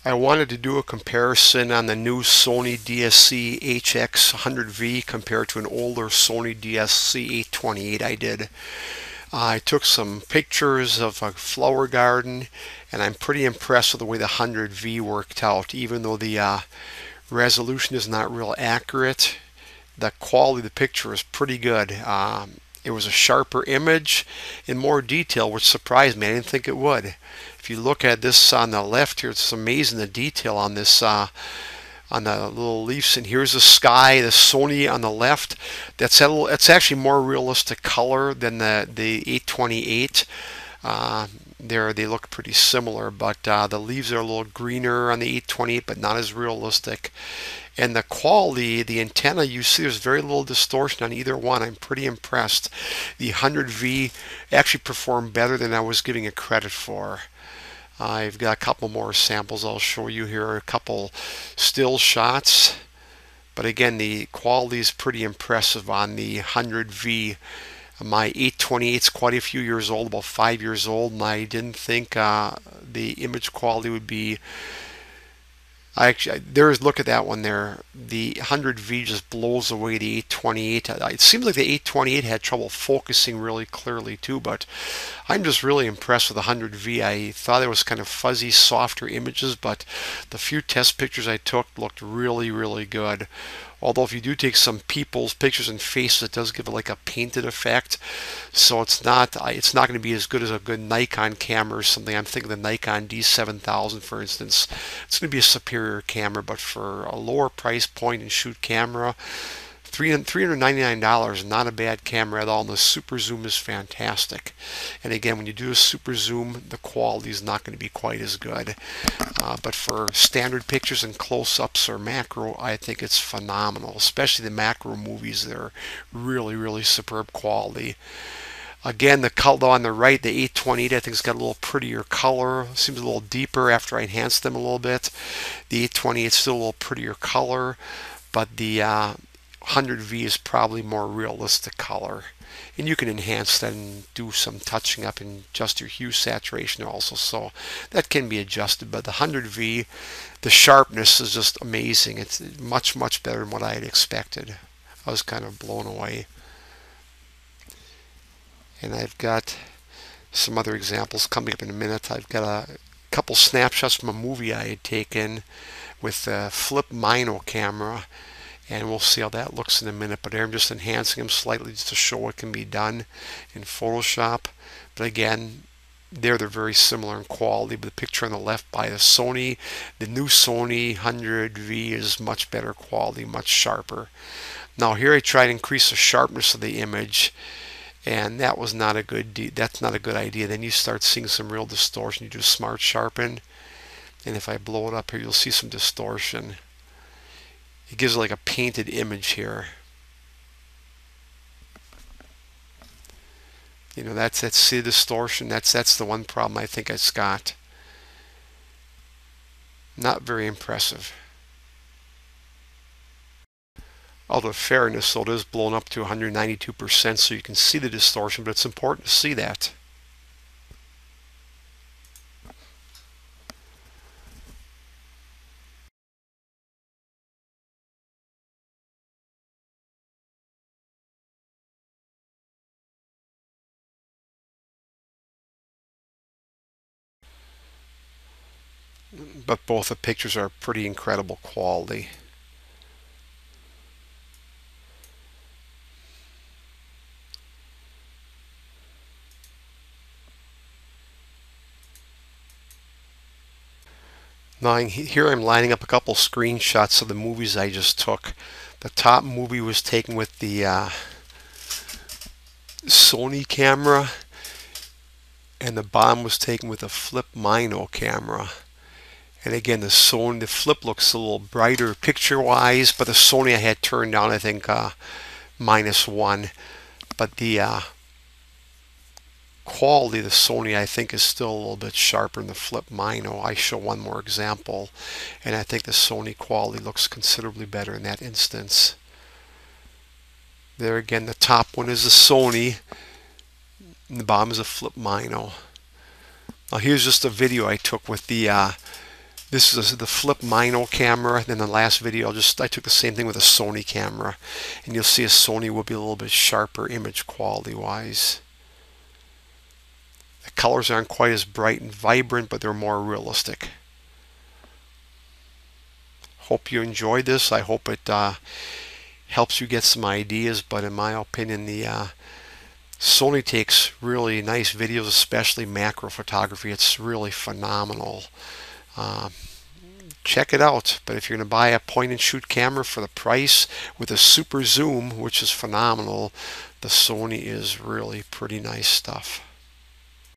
I wanted to do a comparison on the new Sony DSC HX-100v compared to an older Sony DSC 828 I did. I took some pictures of a flower garden, and I'm pretty impressed with the way the 100v worked out. Even though the resolution is not real accurate, the quality of the picture is pretty good. It was a sharper image in more detail, which surprised me. I didn't think it would. If you look at this on the left here, it's amazing the detail on this on the little leaves. And here's the sky, the Sony on the left. It's actually more realistic color than the 828. There they look pretty similar, but the leaves are a little greener on the 828, but not as realistic. And the quality, the antenna, you see there's very little distortion on either one. I'm pretty impressed. The 100V actually performed better than I was giving it credit for. I've got a couple more samples I'll show you here, a couple still shots. But again, the quality is pretty impressive on the 100V. My 828 is quite a few years old, about 5 years old, and I didn't think the image quality would be. Look at that one there. The 100V just blows away the 828. It seems like the 828 had trouble focusing really clearly too, but I'm just really impressed with the 100V. I thought it was kind of fuzzy, softer images, but the few test pictures I took looked really, really good. Although if you do take some people's pictures and faces, it does give it like a painted effect. So it's not going to be as good as a good Nikon camera or something. I'm thinking the Nikon D7000, for instance. It's going to be a superior camera, but for a lower price point and shoot camera, $399, not a bad camera at all, and the super zoom is fantastic. And again, when you do a super zoom, the quality is not going to be quite as good. But for standard pictures and close-ups or macro, I think it's phenomenal. Especially the macro movies, they're really, really superb quality. Again, the color on the right, the 828, I think it's got a little prettier color. Seems a little deeper after I enhanced them a little bit. The 828 is still a little prettier color, but the 100V is probably more realistic color. And you can enhance that and do some touching up and adjust your hue saturation also. So that can be adjusted. But the 100V, the sharpness is just amazing. It's much, much better than what I had expected. I was kind of blown away. And I've got some other examples coming up in a minute. I've got a couple snapshots from a movie I had taken with a flip Mino camera, and we'll see how that looks in a minute. But I'm just enhancing them slightly just to show what can be done in Photoshop. But again, they're very similar in quality. But the picture on the left by the Sony, the new Sony 100V is much better quality, much sharper. Now here I try to increase the sharpness of the image, and that was not a good. That's not a good idea. Then you start seeing some real distortion. You do smart sharpen, and if I blow it up here, you'll see some distortion. It gives like a painted image here. You know, that's see distortion. That's the one problem I think it's got. Not very impressive. Although fairness, though, it is blown up to 192%, so you can see the distortion, but it's important to see that. But both the pictures are pretty incredible quality. Now here I'm lining up a couple screenshots of the movies I just took. The top movie was taken with the Sony camera, and the bottom was taken with a flip Mino camera. And again, the flip looks a little brighter picture-wise, but the Sony I had turned down, I think, -1. But the quality of the Sony, I think, is still a little bit sharper than the flip Mino. I show one more example, and I think the Sony quality looks considerably better in that instance. There again, the top one is the Sony, and the bottom is a flip Mino. Now here's just a video I took with the This is the flip Mino camera. Then the last video, I took the same thing with a Sony camera, and you'll see a Sony will be a little bit sharper image quality wise. The colors aren't quite as bright and vibrant, but they're more realistic. Hope you enjoyed this. I hope it helps you get some ideas, but in my opinion, the Sony takes really nice videos, especially macro photography. It's really phenomenal. Check it out. But if you're going to buy a point and shoot camera for the price with a super zoom, which is phenomenal, the Sony is really pretty nice stuff.